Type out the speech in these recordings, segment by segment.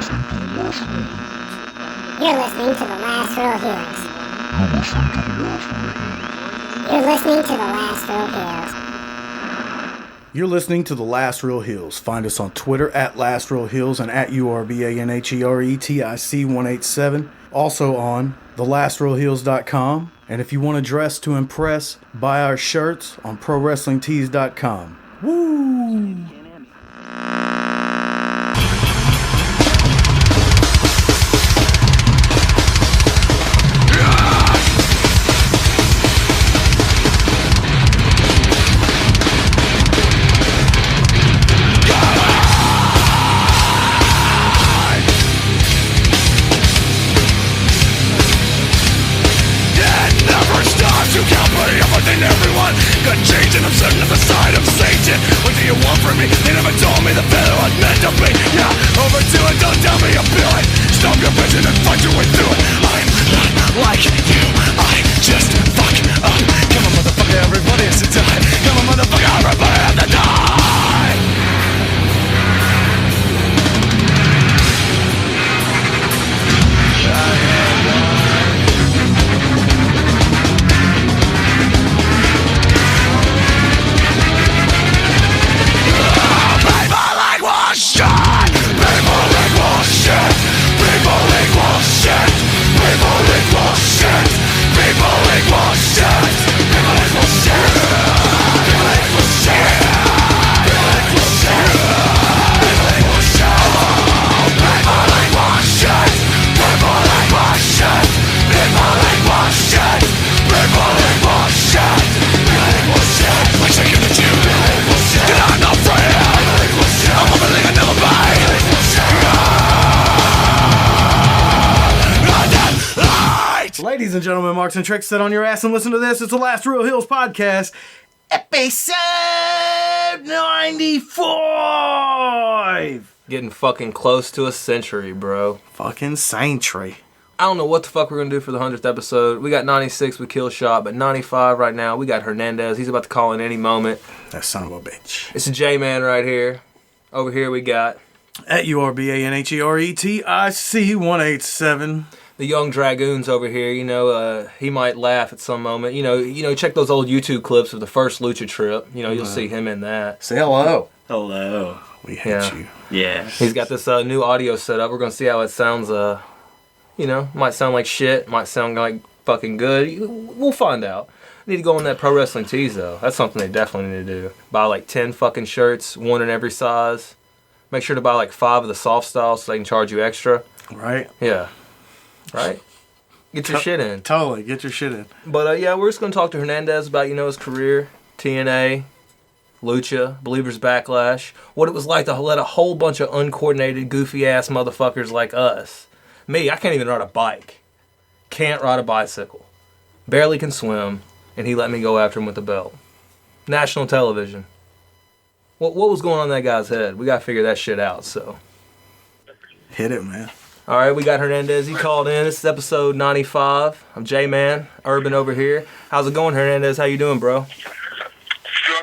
You're listening to the last real heroes. You're listening to the last real heroes. You're listening to The Last Real Heels. Find us on Twitter at Last Real Heels and at URBANHERETIC187. Also on thelastrealheels.com. And if you want to dress to impress, buy our shirts on ProWrestlingTees.com. Woo! Got changed and I'm certain of the side of Satan. What do you want from me? They never told me the fellow I meant to be. Yeah, overdo it, don't tell me you feel it. Stop your bitching and fight your way through it. I'm not like you, I just fuck up. Come on motherfucker, everybody has to die. Come on motherfucker, everybody has to die. Ladies and gentlemen, Marks and Tricks, sit on your ass and listen to this. It's the Last Real Heels podcast, episode 95. Getting fucking close to a century, bro. Fucking century. I don't know what the fuck we're gonna do for the 100th episode. We got 96 with Killshot, but 95 right now. We got Hernandez. He's about to call in any moment. That son of a bitch. It's a J-Man right here. Over here we got... At URBANHERETIC187. The young Dragoons over here, you know, he might laugh at some moment. You know, check those old YouTube clips of the first Lucha trip. You know, you'll see him in that. Say hello. Hello. We hate you. Yeah. He's got this new audio set up. We're going to see how it sounds, you know, might sound like shit, might sound like fucking good. We'll find out. Need to go on that Pro Wrestling Tees, though. That's something they definitely need to do. Buy like 10 fucking shirts, one in every size. Make sure to buy like 5 of the soft styles so they can charge you extra. Right? Yeah. Right? Get your shit in. Totally, get your shit in. But yeah, we're just going to talk to Hernandez about, you know, his career, TNA, Lucha, Believers Backlash, what it was like to let a whole bunch of uncoordinated, goofy-ass motherfuckers like us. Me, I can't even ride a bike. Can't ride a bicycle. Barely can swim, and he let me go after him with the belt. National television. What was going on in that guy's head? We got to figure that shit out, so. Hit it, man. All right, we got Hernandez. He called in. This is episode 95. I'm J-Man, Urban over here. How's it going, Hernandez? How you doing, bro? Doing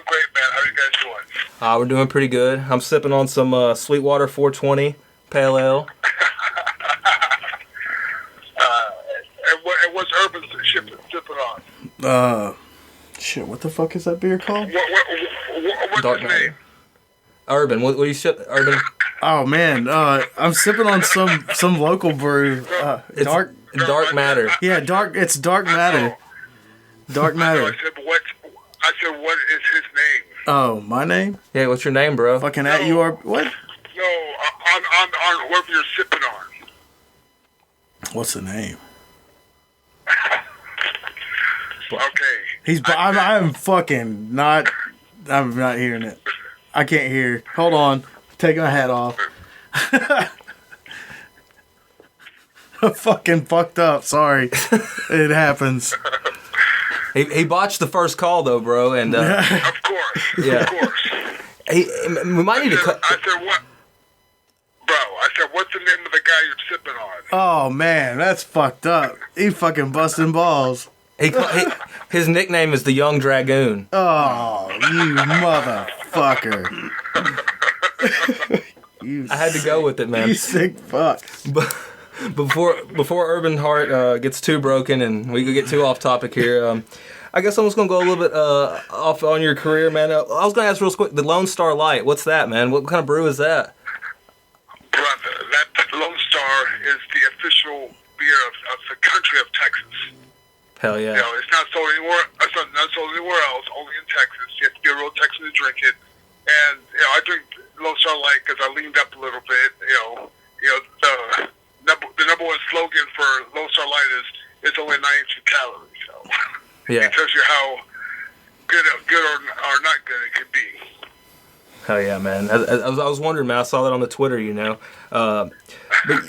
great, man. How are you guys doing? We're doing pretty good. I'm sipping on some Sweetwater 420 Pale Ale. And what's Urban sipping on? Shit, what the fuck is that beer called? What's Dark his Matter. name? Urban, what do you sip, Urban? Oh, man, I'm sipping on some local brew. It's Dark Matter. Yeah, it's Dark Matter. Dark Matter. I said, what is his name? Oh, my name? Yeah, what's your name, bro? Fucking at you are... What? No, on whoever you're sipping on. What's the name? Okay. I'm fucking not... I'm not hearing it. I can't hear. Hold on. Taking my hat off. I'm fucking fucked up. Sorry. It happens. He botched the first call, though, bro, and... Of course. Yeah. Of course. We might need to cut... I said, what? Bro, I said, what's the name of the guy you're sipping on? Oh, man. That's fucked up. He fucking busting balls. His nickname is the Young Dragoon. Oh, you motherfucker. I had to go with it, man. You sick fuck. But before Urban Heart gets too broken and we could get too off topic here, I guess I'm just gonna go a little bit off on your career, man. I was gonna ask real quick, the Lone Star Light. What's that, man? What kind of brew is that? Brother, that Lone Star is the official beer of the country of Texas. Hell yeah. You know, it's not sold anywhere. It's not sold anywhere else. Only in Texas. You have to be a real Texan to drink it. And you know, I drink Lone Star Light because I leaned up a little bit. You know, the number one slogan for Lone Star Light is it's only 92 calories. So Yeah. it tells you how good or not good it could be. Hell yeah, man. I was wondering, man. I saw that on the Twitter, you know. But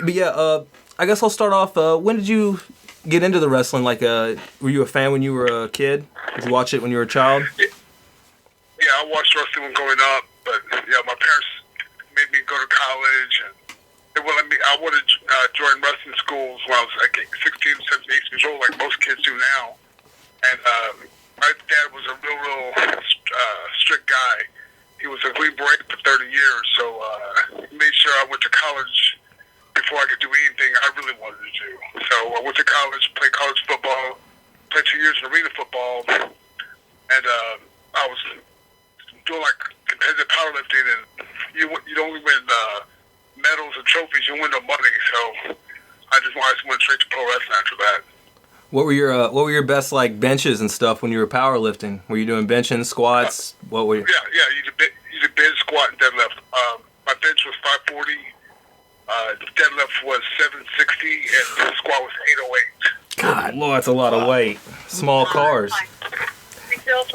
yeah, I guess I'll start off. When did you get into the wrestling? Like, were you a fan when you were a kid? Did you watch it when you were a child? Yeah, I watched wrestling when growing up, but yeah, my parents made me go to college, and they wouldn't let me. I wanted to join wrestling schools when I was like 16, 17, 18 years old, like most kids do now. And my dad was a real strict guy. He was a Green Beret for 30 years, so he made sure I went to college before I could do anything I really wanted to do. So I went to college, played college football, played 2 years in arena football, and I was doing like competitive powerlifting, and you don't win medals and trophies, you win no money. So I just went straight to pro wrestling after that. What were your best like benches and stuff when you were powerlifting? Were you doing benching, squats? What were you? Yeah. You did bench, squat, and deadlift. My bench was 540. Deadlift was 760, and the squat was 808. God, Lord, that's a lot of weight. Small cars. It was.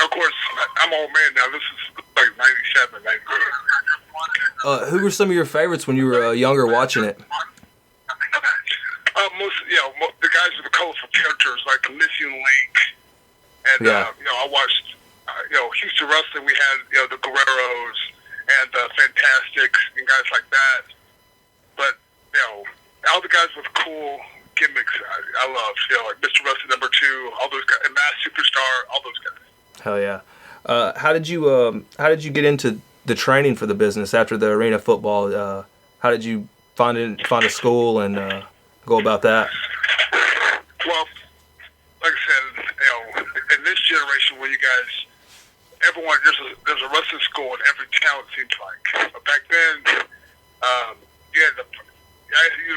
Of course, I'm old man now. This is like 97, 98. Who were some of your favorites when you were younger watching it? The guys with the colorful characters like the Missing Link, and I watched Houston wrestling. We had the Guerreros and the Fantastics and guys like that. But all the guys with cool gimmicks, I love. Like Mr. Wrestling number 2, all those guys, and Mass Superstar, all those guys. Hell yeah. How did you get into the training for the business after the arena football? How did you find a school and go about that? Well, like I said, in this generation where you guys, everyone, there's a wrestling school in every town, it seems like. But back then, you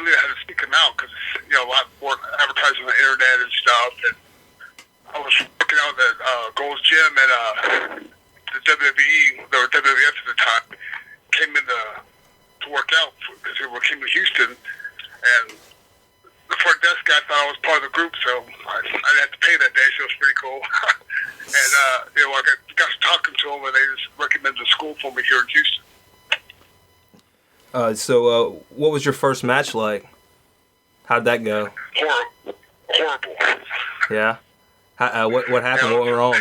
really had to speak them out because, a lot more advertising on the internet and stuff. And I was working out at Gold's Gym at the WWE, or WWF at the time, came in to work out because they came to Houston. And the front desk guy thought I was part of the group, so I didn't have to pay that day, so it was pretty cool. And, I got to talking to them, and they just recommended a school for me here in Houston. So what was your first match like? How'd that go? Horrible. Yeah? What happened? What went wrong?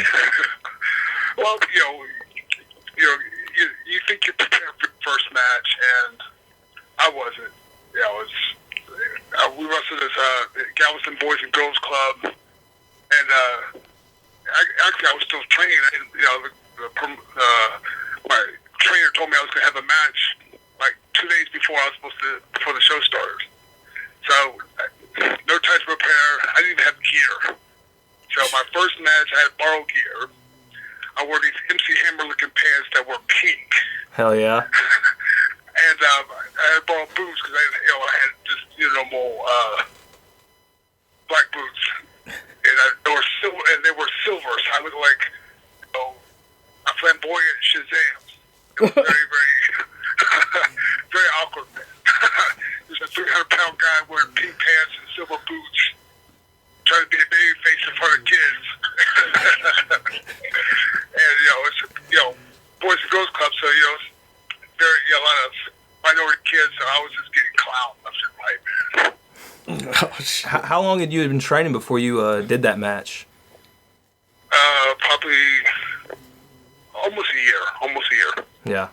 Well, you think you're prepared for the first match, and I wasn't. We wrestled as Galveston Boys and Girls Club, and I was still training. My trainer told me I was going to have a match like 2 days before before the show started. So no time to prepare. I didn't even have gear. So my first match, I had borrowed gear. I wore these MC Hammer-looking pants that were pink. Hell yeah. And I had borrowed boots because I had just normal black boots, and they were silver, so I looked like a flamboyant Shazam. It was very, very, very awkward. Just a 300-pound guy wearing pink pants and silver boots, trying to be a baby face in front of kids. And it's Boys and Girls Club, so it's a lot of minority kids, so I was just getting clowned left and right, man. Oh, shit. How long had you been training before you did that match? Probably almost a year. Yeah.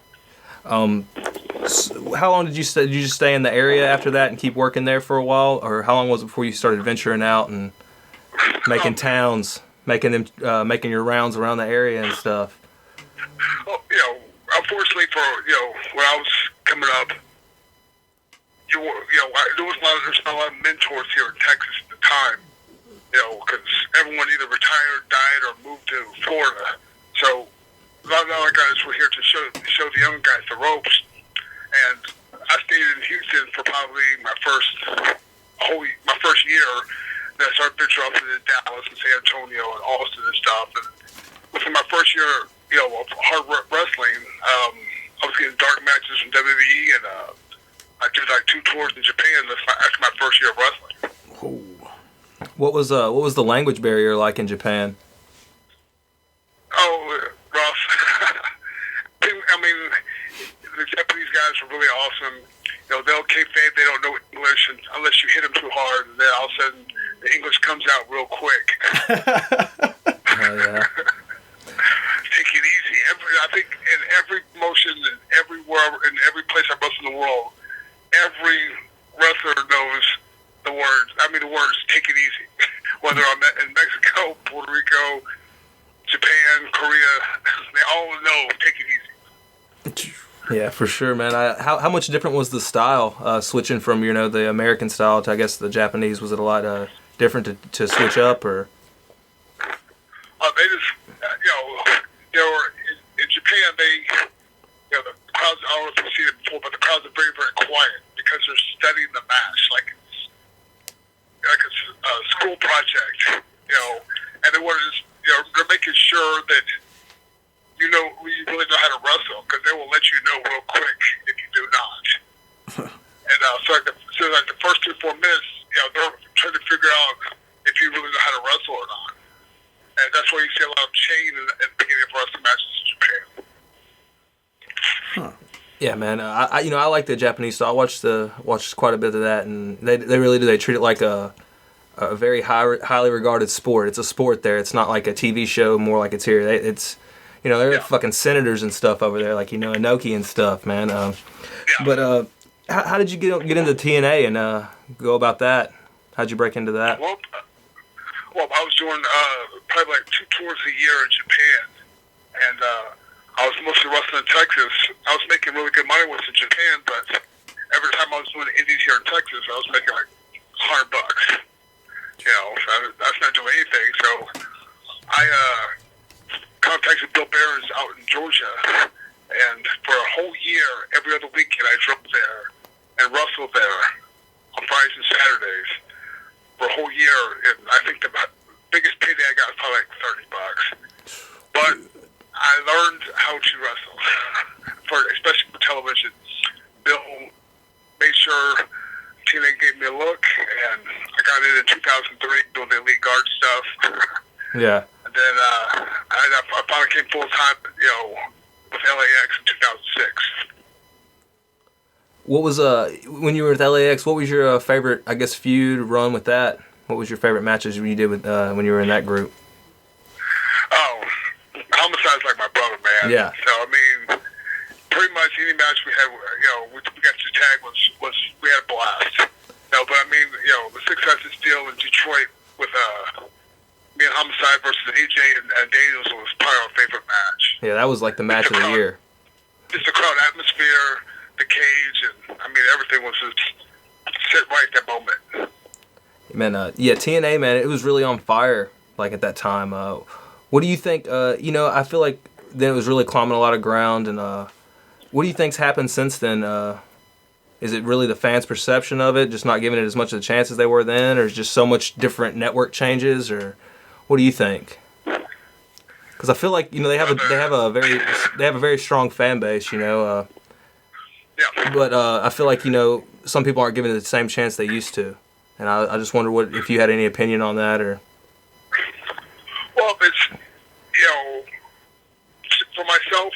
So how long did you stay? Did you just stay in the area after that and keep working there for a while, or how long was it before you started venturing out and making towns, making your rounds around the area and stuff? Well, unfortunately for, when I was coming up, there's not a lot of mentors here in Texas at the time, because everyone either retired, died, or moved to Florida. So a lot of our guys were here to show the young guys the ropes. And I stayed in Houston for probably my first year. Then I started venturing off to Dallas and San Antonio and Austin and stuff. And within my first year, of hard wrestling, I was getting dark matches from WWE, and I did like 2 tours in Japan after my first year of wrestling. Oh. What was the language barrier like in Japan? Oh, rough. I mean, the Japanese guys are really awesome. They'll kayfabe, they don't know English unless you hit them too hard, and then all of a sudden the English comes out real quick. Oh, yeah. Take it easy. I think in every promotion, in every place I wrestle in the world, every wrestler knows the words. The words "take it easy." Whether I'm in Mexico, Puerto Rico, Japan, Korea, they all know "take it easy." Yeah, for sure, man. How much different was the style switching from the American style to, I guess, the Japanese? Was it a lot different to switch up, or? They just they were in Japan. The crowds. I don't know if you've seen it before, but the crowds are very, very quiet because they're studying the match like it's a school project, and they want to just, they're making sure that you really know how to wrestle, because they will let you know real quick if you do not. And so the first 2-4 minutes, they're trying to figure out if you really know how to wrestle or not. And that's why you see a lot of chain at the beginning of wrestling matches in Japan. Huh. Yeah, man. I like the Japanese style. I watched quite a bit of that, and they really do. They treat it like a very highly regarded sport. It's a sport there. It's not like a TV show, more like it's here. They're fucking senators and stuff over there, like Inoki and stuff, man. But how did you get into TNA and go about that? How'd you break into that? Well, I was doing probably like 2 tours a year in Japan, and I was mostly wrestling in Texas. I was making really good money in Japan, but every time I was doing the indies here in Texas, I was making like $100. So that's not doing anything. So I contacted Bill Behrens out in Georgia, and for a whole year, every other weekend, I drove there and wrestled there on Fridays and Saturdays for a whole year. And I think the biggest payday I got was probably like $30. But I learned how to wrestle, especially for television. Bill made sure TNA gave me a look, and I got in 2003 doing the Elite Guard stuff. Yeah. And then I finally came full time, with LAX in 2006. What was when you were with LAX? What was your favorite, I guess, feud run with that? What was your favorite matches you did with when you were in that group? Oh, Homicide's like my brother, man. Yeah. So pretty much any match we had, we got to tag was we had a blast. But the success deal in Detroit with me and Homicide versus AJ and Daniels was probably our favorite match. Yeah, that was like the match of the year. Just the crowd atmosphere, the cage, and everything was just set right at that moment. Man, TNA, man, it was really on fire like at that time. What do you think? I feel like then it was really climbing a lot of ground, and what do you think's happened since then? Is it really the fans' perception of it, just not giving it as much of a chance as they were then, or is just so much different network changes, or what do you think? Because I feel like they have a very strong fan base, Yeah. But I feel like some people aren't giving it the same chance they used to, and I just wonder if you had any opinion on that, or. Well, it's for myself,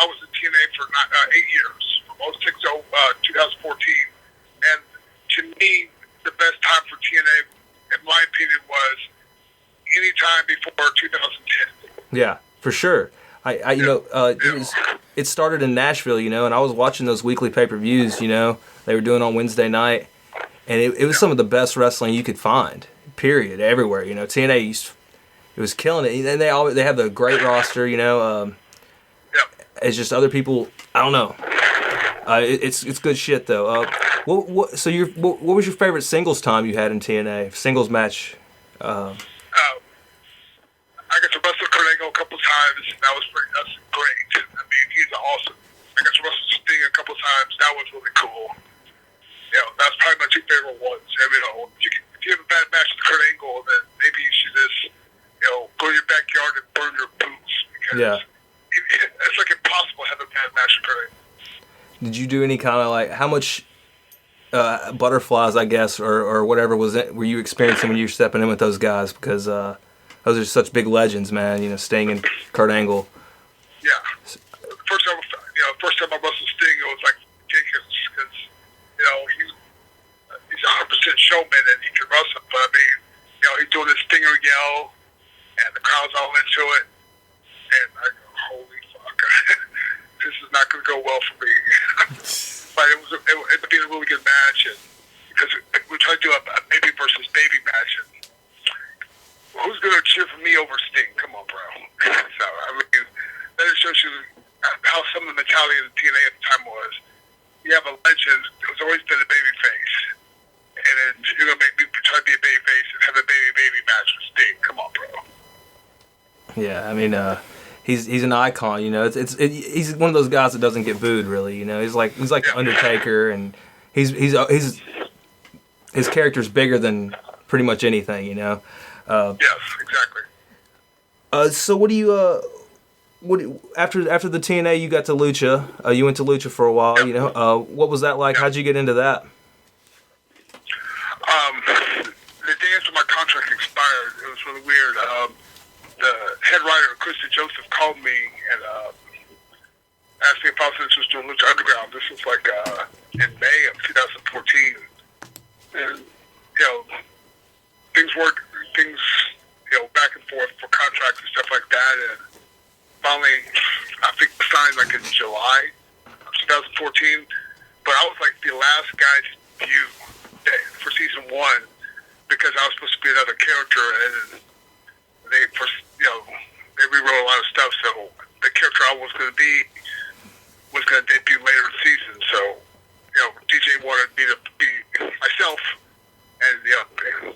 I was in TNA for 8 years, from 06 to 2014, and to me, the best time for TNA, in my opinion, was any time before 2010. Yeah, for sure. It started in Nashville, and I was watching those weekly pay-per-views, they were doing on Wednesday night, and it was some of the best wrestling you could find, period, everywhere. TNA it was killing it, and they have the great roster, It's just other people. I don't know. It's good shit though. What was your favorite singles time you had in TNA? Singles match. I got to wrestle Kurt Angle a couple times. That's great. I mean, he's awesome. I got to wrestle Sting a couple times. That was really cool. That's probably my two favorite ones. I mean, if you have a bad match with Kurt Angle, then maybe you should just, go to your backyard and burn your boots, because it's like impossible to have a bad match with Kurt Angle. Did you do any kind of like how much butterflies, I guess, or whatever were you experiencing when you were stepping in with those guys? Because those are such big legends, man. Sting and Kurt Angle. Yeah. First time I wrestled Sting, it was like ridiculous because he's 100% showman and he can wrestle. But I mean, he's doing this Stinger yell, and the crowd's all into it, and I go, holy fuck, this is not going to go well for me. But it ended up being a really good match, and because we tried to do a baby versus baby match, and who's going to cheer for me over Sting? Come on, bro. So, I mean, that just shows you how some of the mentality of the TNA at the time was. You have a legend who's always been a baby face, and then you're going to make me try to be a baby face and have a baby match with Sting. Come on, bro. Yeah, I mean, he's an icon. He's one of those guys that doesn't get booed, really. He's like the Undertaker, and his character's bigger than pretty much anything. Yes, exactly. So what do you after the TNA you got to Lucha? You went to Lucha for a while. What was that like? How'd you get into that? The day after my contract expired, it was really weird. The head writer, Christy Joseph, called me and asked me if I was interested in Lucha Underground. This was like in May of 2014, and things back and forth for contracts and stuff like that, and finally, I think signed like in July of 2014. But I was like the last guy to debut for season 1 because I was supposed to be another character, and they rewrote a lot of stuff. So the character I was going to be was going to debut later in the season. So DJ wanted me to be myself and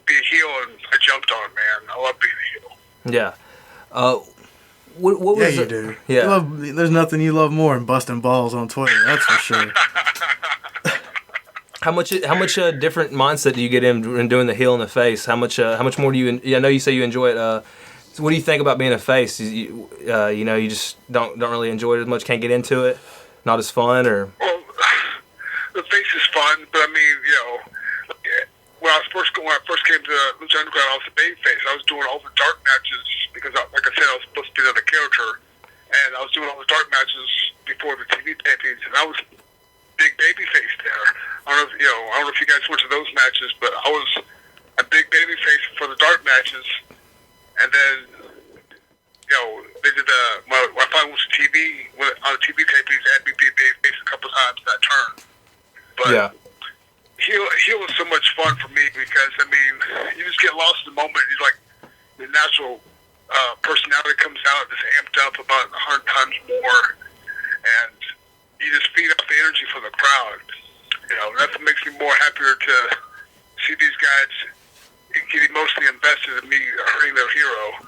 be a heel, and I jumped on it, man. I love being a heel. Yeah. What was you do. Yeah. There's nothing you love more than busting balls on Twitter. That's for sure. How much different mindset do you get in doing the heel and the face? How much more do you? I know you say you enjoy it. So what do you think about being a face? You just don't really enjoy it as much. Can't get into it. Not as fun, or. Well, the face is fun, but I mean, when I first came to Lucha Underground, I was a baby face. I was doing all the dark matches because, like I said, I was supposed to be another character, and I was doing all the dark matches before the TV tapings, and I was big baby face there. I don't know if you guys went to those matches, but I was a big baby face for the dark matches, and then they did when I finally went to TV on the TV tapings. They had me be baby face a couple times that turn, but. Yeah. Heel was so much fun for me because, I mean, you just get lost in the moment. He's like, the natural personality comes out, just amped up about 100 times more, and you just feed off the energy from the crowd. That's what makes me more happier to see these guys get emotionally invested in me hurting their hero.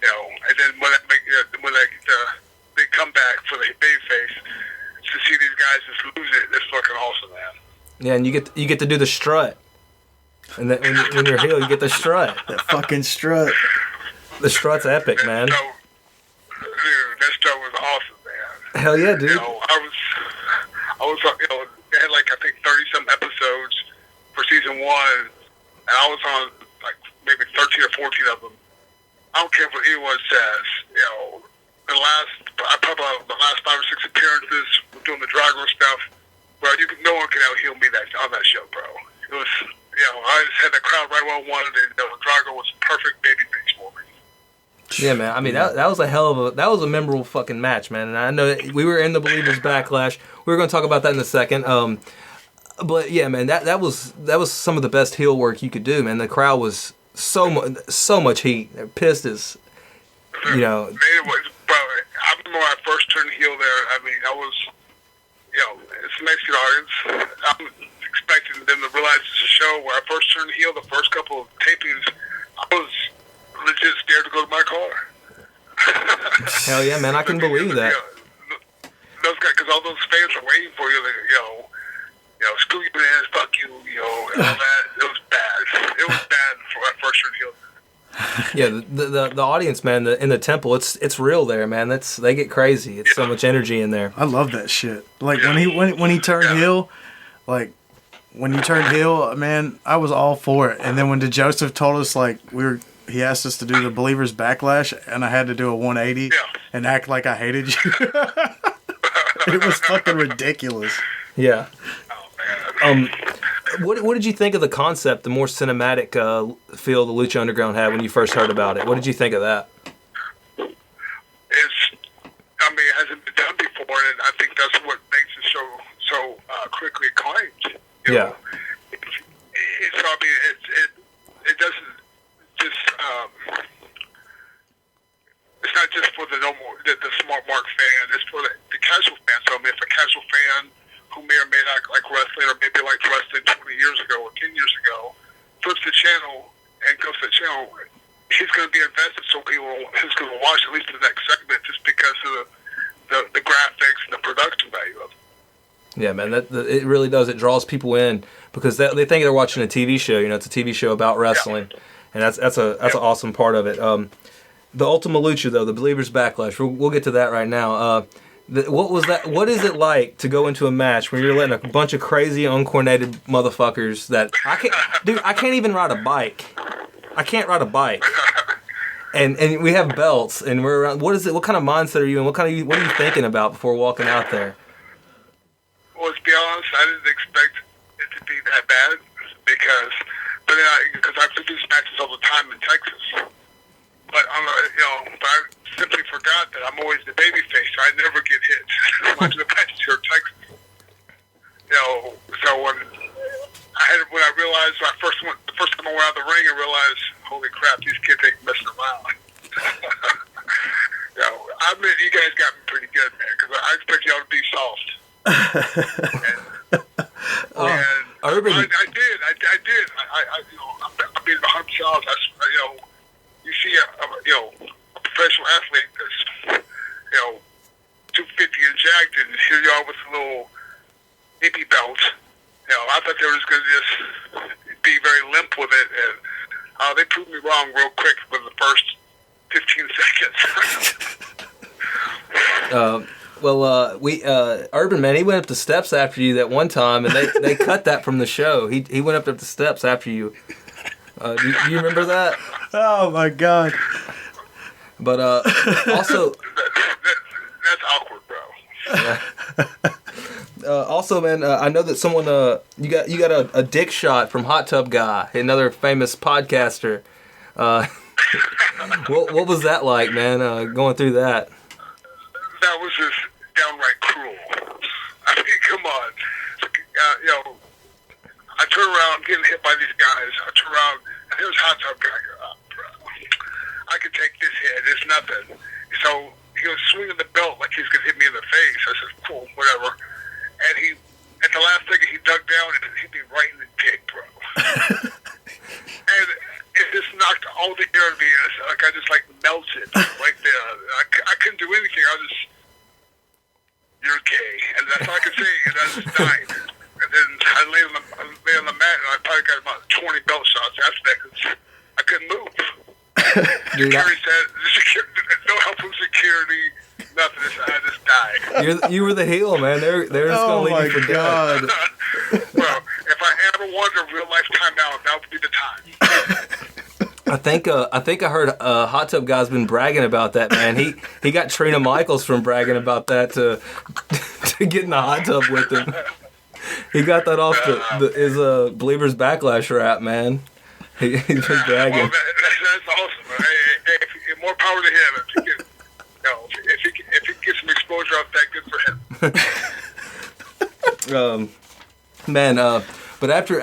And then when they come back for the babyface, to see these guys just lose it, it's fucking awesome, man. Yeah, and you get to do the strut, and then when you're heel, you get the strut. That fucking strut. The strut's epic, man. Dude, that strut was awesome, man. Hell yeah, dude. I was they had like I think 30-some episodes for season 1, and I was on like maybe 13 or 14 of them. I don't care what anyone says. The last 5 or 6 appearances, doing the Drago stuff. Bro, no one can out-heel me on that show, bro. It was, I just had the crowd right where I wanted it. Drago was a perfect babyface for me. Yeah, man. I mean, that was that was a memorable fucking match, man. And I know that we were in the Believers Backlash. We were going to talk about that in a second. But yeah, man, that was some of the best heel work you could do, man. The crowd was so much heat. They're pissed as, Man, it was, bro. I remember when I first turned heel there. I mean, I was, it's a Mexican audience. I'm expecting them to realize it's a show. When I first turned heel, the first couple of tapings, I was legit scared to go to my car. Hell yeah, man! I can believe that. Those guys, because all those fans are waiting for you. Screw you, man, fuck you, and all that. It was bad. It was bad for that first turned heel. Yeah, the audience, man, in the temple, it's real there, man. They get crazy. It's so much energy in there. I love that shit. Like when he turned heel, like when you turned heel, man, I was all for it. And then when DeJoseph told us like he asked us to do the Believers Backlash, and I had to do a 180 and act like I hated you. It was fucking ridiculous. Yeah. What did you think of the concept, the more cinematic feel the Lucha Underground had when you first heard about it? What did you think of that? It hasn't been done before, and I think that's what makes the show so quickly acclaimed. Yeah. It doesn't just. It's not just for the smart mark fan. It's for the casual fan. So if a casual fan who may or may not like wrestling, or maybe liked wrestling 20 years ago or 10 years ago, flips the channel and goes to the channel, he's going to be invested, so he's going to watch at least the next segment just because of the graphics and the production value of it. Yeah, man, it really does. It draws people in because they think they're watching a TV show. It's a TV show about wrestling, and that's an awesome part of it. The Ultima Lucha, though, the Believers Backlash, we'll get to that right now. What was that? What is it like to go into a match where you're letting a bunch of crazy, uncoordinated motherfuckers that I can't even ride a bike. I can't ride a bike. And we have belts, and we're around. What is it? What kind of mindset are you in? What are you thinking about before walking out there? Well, to be honest, I didn't expect it to be that bad because I do these matches all the time in Texas. But but I simply forgot that I'm always the baby face. So I never get hit. I'm the matches here in Texas. So when I realized the first time I went out of the ring, I realized, holy crap, these kids ain't messing around. I admit you guys got me pretty good, man, because I expect y'all to be soft. I did. I mean, behind themselves. You see a professional athlete that's 250 and jacked, and here you are with a little hippie belt. I thought they were just going to just be very limp with it, and they proved me wrong real quick with the first 15 seconds. Urban, man, he went up the steps after you that one time, and they cut that from the show. He went up the steps after you. Do you remember that? Oh my God! But also, that's awkward, bro. Also, man, I know that someone you got a dick shot from Hot Tub Guy, another famous podcaster. What was that like, man? Going through that? That was just downright cruel. I mean, come on. I turn around, getting hit by these guys. I turn around, and there's Hot Tub Guy. I could take this hit. It's nothing. So he was swinging the belt like he was going to hit me in the face. I said, cool, whatever. And at the last second, he dug down and hit me right in the dick, bro. And it just knocked all the air in me. Like I just melted right there. I couldn't do anything. I was just, you're gay. And that's all I could say. And I just died. And then I lay on the mat, and I probably got about 20 belt shots after that because I couldn't move. Security said, no help from security, nothing. I just died. You were the heel, man. They're just going to leave you for dead. Well, if I ever wanted a real life timeout, that would be the time. I think I heard Hot Tub Guy's been bragging about that, man. He got Trina Michaels from bragging about that to get in the hot tub with him. He got that off his Believers Backlash rap, man. He's been bragging. Well, that's awesome. Hey, more power to him. If he can get some exposure off that, good for him. But after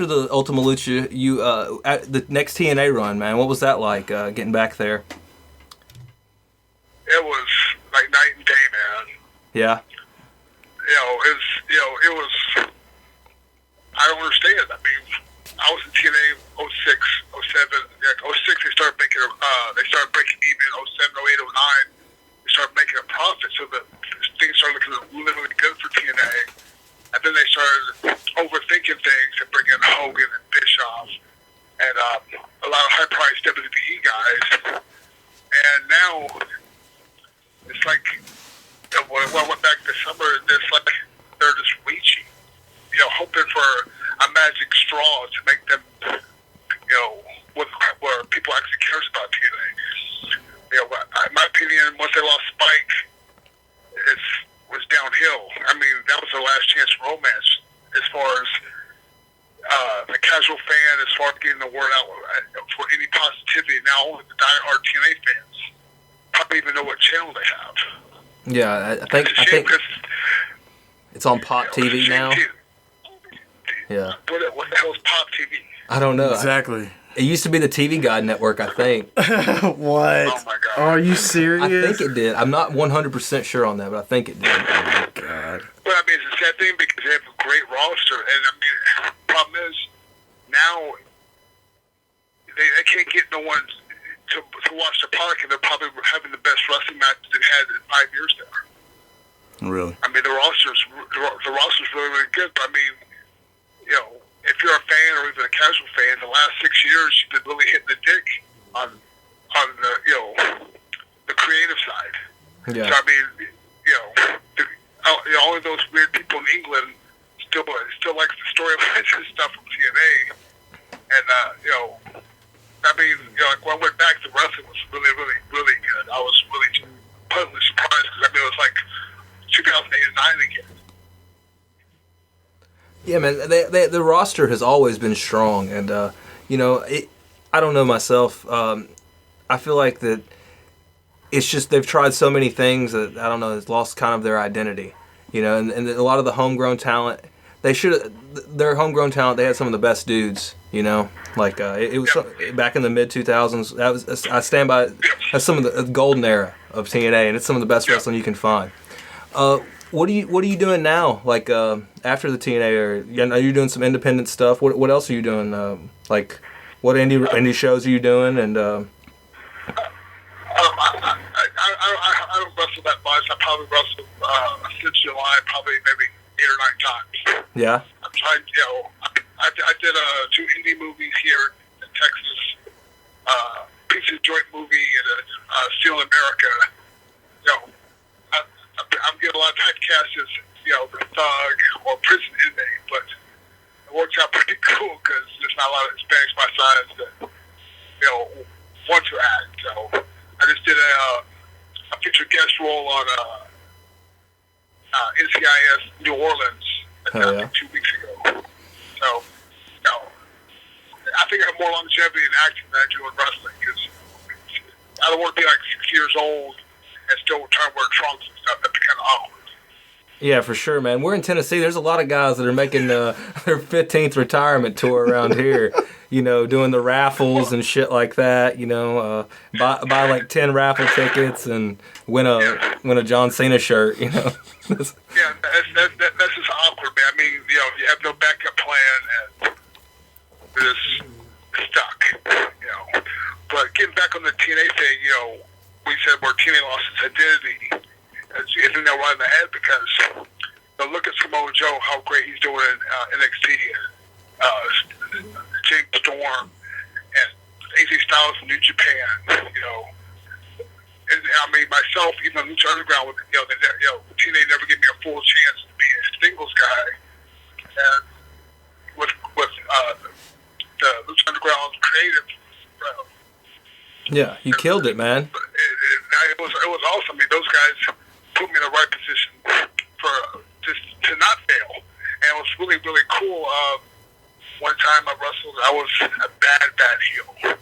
the Ultima Lucha, you the next TNA run, man. What was that like getting back there? It was like night and day, man. Yeah. It was. I don't understand. I mean, I was in TNA 06, 07. Like 06, they started breaking even. 07, 08, 09, they started making a profit. So the things started looking really, really good for TNA. And then they started overthinking things and bringing in Hogan and Bischoff and a lot of high-priced WWE guys. And now it's like, when I went back this summer, it's like they're just reaching, hoping for a magic straw to make them, where people actually cares about TNA. In my opinion, once they lost Spike, it was downhill. I mean, that was the last chance romance as far as the casual fan, as far as getting the word out for any positivity. Now only the diehard TNA fans probably even know what channel they have. Yeah, I think it's on Pop TV now. Yeah. What the hell is Pop TV? I don't know. Exactly. It used to be the TV Guide network, I think. What? Oh my God. Are you serious? I think it did. I'm not 100% sure on that, but I think it did. Oh my God. But I mean, it's a sad thing because they have a great roster, and I mean, the problem is now they can't get no one to watch the product, and they're probably having the best wrestling match they've had in 5 years there. Really? I mean, the roster's really, really good. But I mean, if you're a fan or even a casual fan, the last 6 years you've been really hitting the dick on the creative side. Yeah. So I mean, all of those weird people in England still likes the storylines and stuff from TNA, and I mean, like when I went back, the wrestling was really, really, really good. I was really pleasantly surprised because I mean it was like 2008 and 9 again. Yeah, man. The roster has always been strong, and I don't know myself. I feel like that it's just they've tried so many things that I don't know. It's lost kind of their identity, and a lot of the homegrown talent. Their homegrown talent. They had some of the best dudes, Like it was back in the mid 2000s. That was I stand by. That's some of the golden era of TNA, and it's some of the best wrestling you can find. What are you doing now? Like after the TNA, are you doing some independent stuff? What else are you doing? Like what indie shows are you doing? And I don't wrestle that much. I probably wrestled since July, probably maybe 8 or 9 times. yeah. I'm trying. I did 2 indie movies here in Texas. Pizza Joint movie and Steel America. I'm getting a lot of typecast as, the thug or prison inmate, but it works out pretty cool because there's not a lot of Hispanics my size that, want to act. So I just did a featured guest role on NCIS New Orleans 2 weeks ago. So, I think I have more longevity in acting than I do in wrestling because I don't want to be like 60 years old and still trying to wear trunks and stuff. That'd be kind of awkward. Yeah, for sure, man. We're in Tennessee. There's a lot of guys that are making their 15th retirement tour around here. Doing the raffles and shit like that. Buy like 10 raffle tickets and win a John Cena shirt. Yeah, that's just awkward, man. I mean, you have no backup plan and you're just stuck. But getting back on the TNA thing, we said where TNA lost its identity. You hit the nail right in the head because look at Samoa Joe, how great he's doing in NXT. James Storm and AJ Styles in New Japan. And I mean myself, even Lucha Underground, TNA never gave me a full chance to be a singles guy. And with the Lucha Underground creative. Yeah, you killed it, man. It was awesome. I mean, those guys put me in the right position for just to not fail, and it was really, really cool. One time I wrestled, I was a bad heel.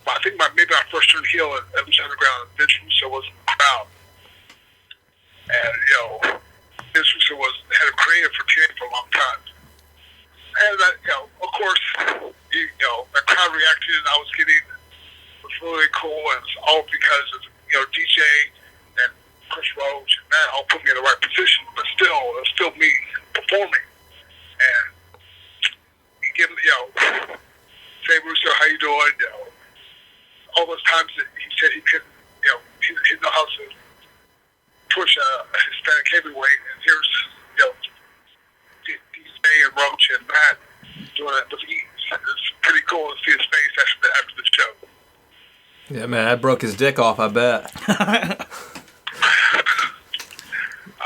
I think maybe my first turn heel at Lucha Underground, Vince Russo was in the crowd, and Vince Russo was the head of creative for TNA for a long time. And of course, the crowd reaction I was getting was really cool, and it's all because of DJ and Chris Rhodes and that all put me in the right position, but still, it was still me performing. And he gave me, say, Russo, how you doing? All those times that he said he couldn't, he didn't know how to push a Hispanic heavyweight, and here's, DJ and Roach and Matt doing it with ease. It's pretty cool to see his face after the show. Yeah, man, I broke his dick off, I bet.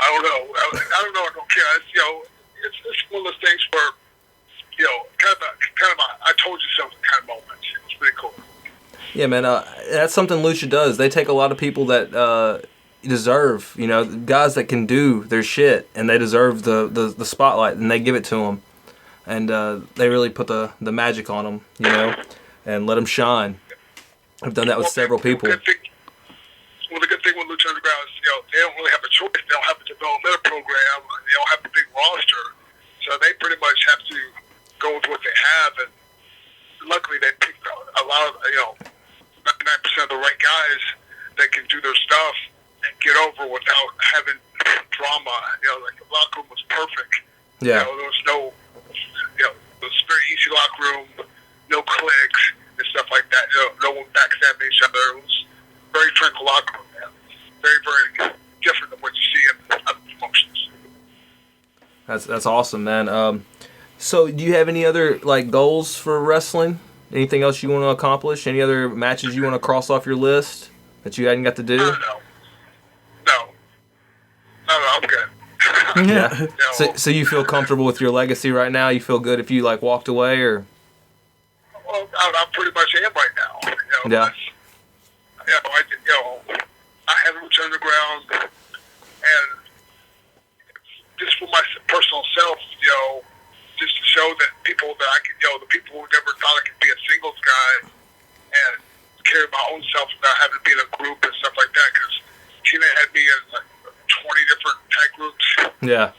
I don't know. I don't know. I don't care. It's one of those things where, kind of a I told you something kind of moment. It's pretty cool. Yeah, man, that's something Lucha does. They take a lot of people that deserve, guys that can do their shit, and they deserve the spotlight, and they give it to them. And they really put the magic on them, and let them shine. I've done that with several people. The good thing with Lucha Underground is, they don't really have a choice. They don't have a developmental program. They don't have a big roster. So they pretty much have to go with what they have. And luckily, they picked a lot of, 99% of the right guys that can do their stuff and get over without having drama. Like the locker room was perfect. Yeah. There was no, it was a very easy locker room, no cliques and stuff like that. No one backstabbing each other. It was very tranquil locker room, man. Very, very different than what you see in other promotions. That's awesome, man. So do you have any other goals for wrestling? Anything else you want to accomplish? Any other matches you want to cross off your list that you hadn't got to do? No, I'm good. Yeah. So you feel comfortable with your legacy right now? You feel good if you walked away, or? Well, I pretty much am right now. Yeah. I have Lucha Underground, and just for my personal self, just to show that people that I can, the people who never thought I could be a singles guy and carry my own self without having to be in a group and stuff like that, because TNA had me in 20 different tag groups. Yeah.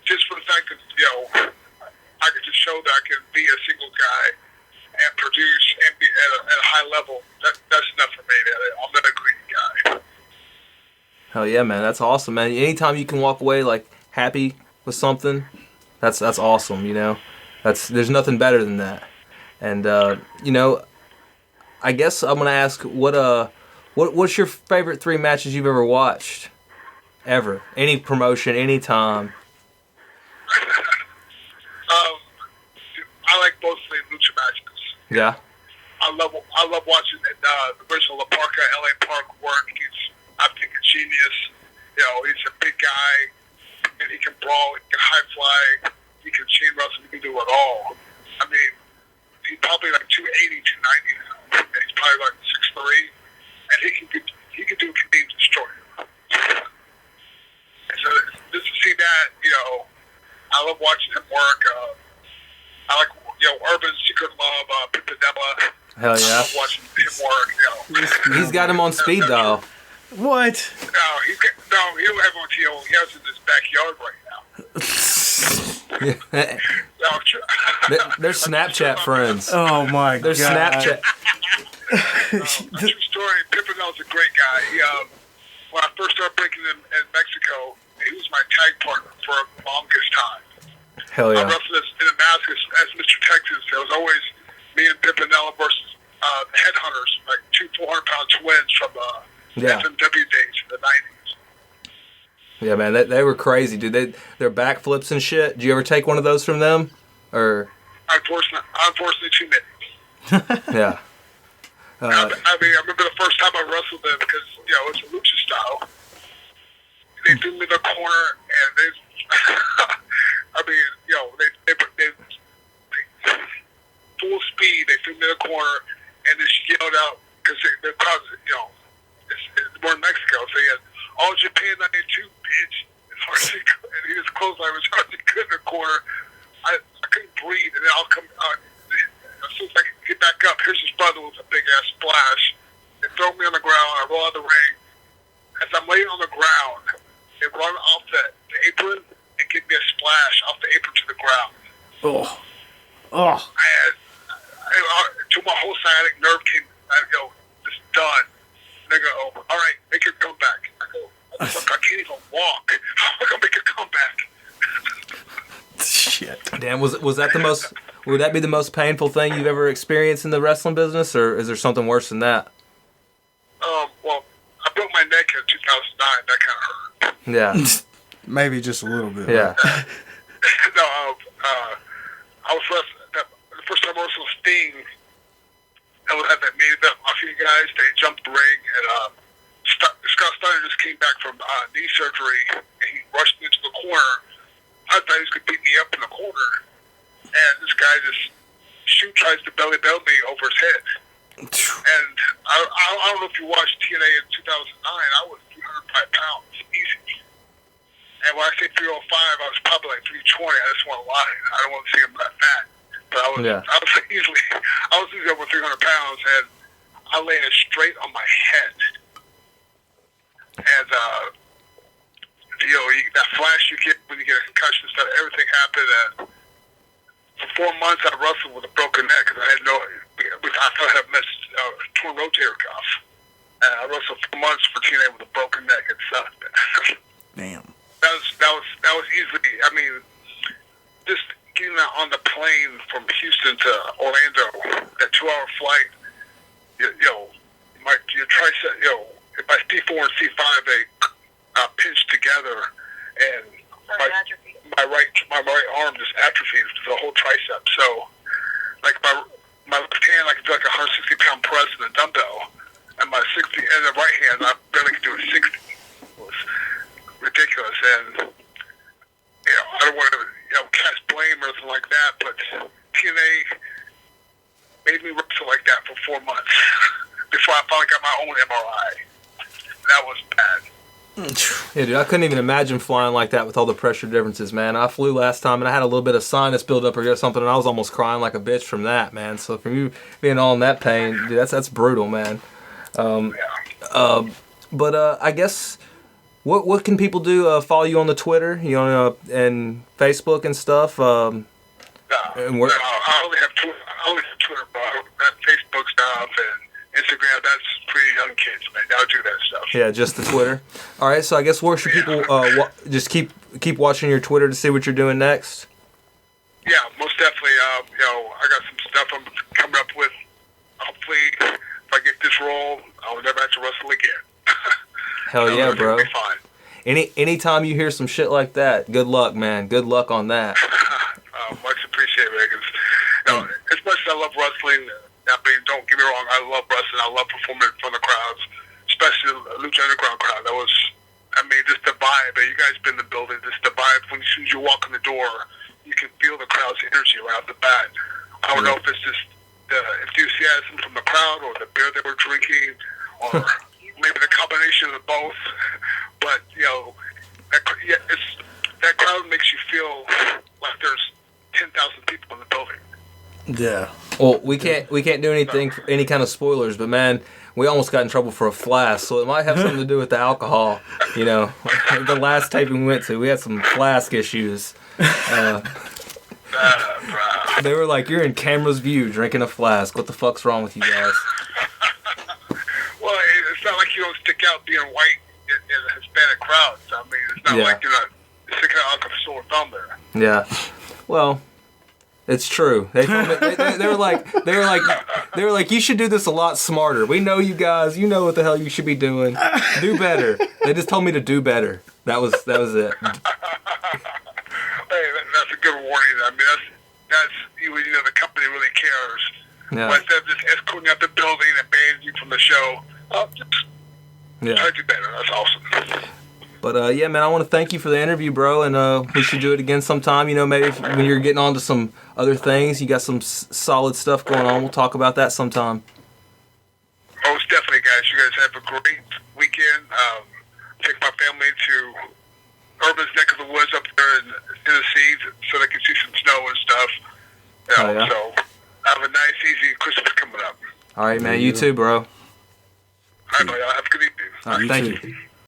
Just for the fact that, I could just show that I can be a single guy and produce and be at a high level. That's enough for me. I'm not a greedy guy. Hell yeah, man. That's awesome, man. Anytime you can walk away happy with something, that's awesome, There's nothing better than that. And I guess I'm gonna ask what's your favorite 3 matches you've ever watched? Ever. Any promotion, any time. I like mostly Lucha matches. Yeah. I love watching the original La Parca, LA Park work. I think a genius. He's a big guy, and he can brawl, he can high fly, he can chain wrestle, he can do it all. I mean, he's probably 280, 290 now, and he's probably 6'3", and he can do Canadian Destroyer. So just to see that, I love watching him work. I like, Urban Secret Love, Pimpinella. Hell yeah. I love watching him work. He's got him on speed dial. What? No, he don't have on TL. He has it in his backyard right now. They're Snapchat friends. Oh my They're god. Snapchat. True story. Pippinella's a great guy. When I first started breaking in Mexico, he was my tag partner for the longest time. Hell yeah. I wrestled in Damascus as Mr. Texas. It was always me and Pimpinella versus the Headhunters, 2 400-pound twins from FMW days in the 90s. Yeah, man, they were crazy, dude. Their backflips and shit. Did you ever take one of those from them? Or? Unfortunately, too many. Yeah. I remember the first time I wrestled them because, it's a lucha style. They threw me in the corner, and they full speed, they threw me in the corner, and just yelled out, because the crowd, we're in Mexico, so he had, all Japan 92, bitch. It's hard to, and he just clothesline was hard to get in the corner. I couldn't breathe, and then I'll come, as soon as I get back up, here's his brother with a big ass splash. They throw me on the ground, I roll out the ring. As I'm laying on the ground, they run off the apron and give me a splash off the apron to the ground. Oh. To my whole sciatic nerve came, I go, it's done. And they go, all right, make your comeback. I go, Look, I can't even walk. How am I gonna make a comeback? Shit. Damn, was that the most? Would that be the most painful thing you've ever experienced in the wrestling business, or is there something worse than that? Well, I broke my neck in 2009. That kind of hurt. Yeah. Maybe just a little bit. Yeah. No, I was wrestling. The first time I wrestled Sting, I was at that meeting with a few guys. They jumped the ring, and Scott Steiner just came back from knee surgery, and he rushed me into the corner. I thought he was going to beat me up in the corner, and this guy just tries to belly belt me over his head. And I don't know if you watched TNA in 2009. I was 305 pounds, easy. And when I say 305, I was probably like 320. I just want to lie. I don't want to see him that fat. But I was easily over 300 pounds, and I landed straight on my head. And that flash you get when you get a concussion stuff, everything happened. And for 4 months, I wrestled with a broken neck because I thought I had missed torn rotator cuff. And I wrestled for months for TNA with a broken neck. It sucked. Damn. That was easily. I mean, just getting on the plane from Houston to Orlando, that 2-hour flight. Your tricep. My C4 and C5 they pinched together, and my right arm just atrophied the whole tricep. So, like my left hand, I could do like a 160-pound press in a dumbbell, and my 60 and the right hand, I barely could do a 60. It was ridiculous, and I don't want to cast blame or anything like that, but TNA made me wrestle like that for 4 months before I finally got my own MRI. That was bad. Yeah, dude, I couldn't even imagine flying like that with all the pressure differences, man. I flew last time, and I had a little bit of sinus buildup or something, and I was almost crying like a bitch from that, man. So from you being all in that pain, dude, that's brutal, man. But I guess what can people do? Follow you on the Twitter, and Facebook and stuff. And I only have Twitter, but that Facebook stuff and Instagram, that's pretty young kids, man. They'll do that stuff. Yeah, just the Twitter. All right, so I guess where should people just keep watching your Twitter to see what you're doing next? Yeah, most definitely. I got some stuff I'm coming up with. Hopefully, if I get this role, I'll never have to wrestle again. Hell yeah, bro. It'll be fine. Anytime you hear some shit like that, good luck, man. Good luck on that. Much appreciated, man. As much as I love wrestling, don't get me wrong, I love wrestling. I love performing in front of crowds, especially the Lucha Underground crowd. That was, just the vibe. You guys been in the building. Just the vibe. As soon as you walk in the door, you can feel the crowd's energy right off the bat. I don't know if it's just the enthusiasm from the crowd or the beer they were drinking or maybe the combination of both. But, that crowd makes you feel like there's 10,000 people in the building. Yeah. Well, we can't do anything for any kind of spoilers, but man, we almost got in trouble for a flask, so it might have something to do with the alcohol. The last taping we went to, we had some flask issues. They were like, "You're in camera's view, drinking a flask. What the fuck's wrong with you guys?" Well, it's not like you don't stick out being white in the Hispanic crowds. It's not like you're not sticking out like a sore thumb there. Yeah. Well. It's true. They were like, you should do this a lot smarter. We know you guys. You know what the hell you should be doing. Do better. They just told me to do better. That was it. Hey, that's a good warning. That's the company really cares. Yeah. But instead of just escorting out the building and banning you from the show, just try to do better. That's awesome. But yeah, man, I want to thank you for the interview, bro, and we should do it again sometime. Maybe when you're getting on to some other things, you got some solid stuff going on. We'll talk about that sometime. Most definitely, guys. You guys have a great weekend. Take my family to Urban's neck of the woods up there in Tennessee so they can see some snow and stuff. Yeah. So have a nice, easy Christmas coming up. All right, man. You too, bro. All right, buddy. Have a good evening. All right, thank you.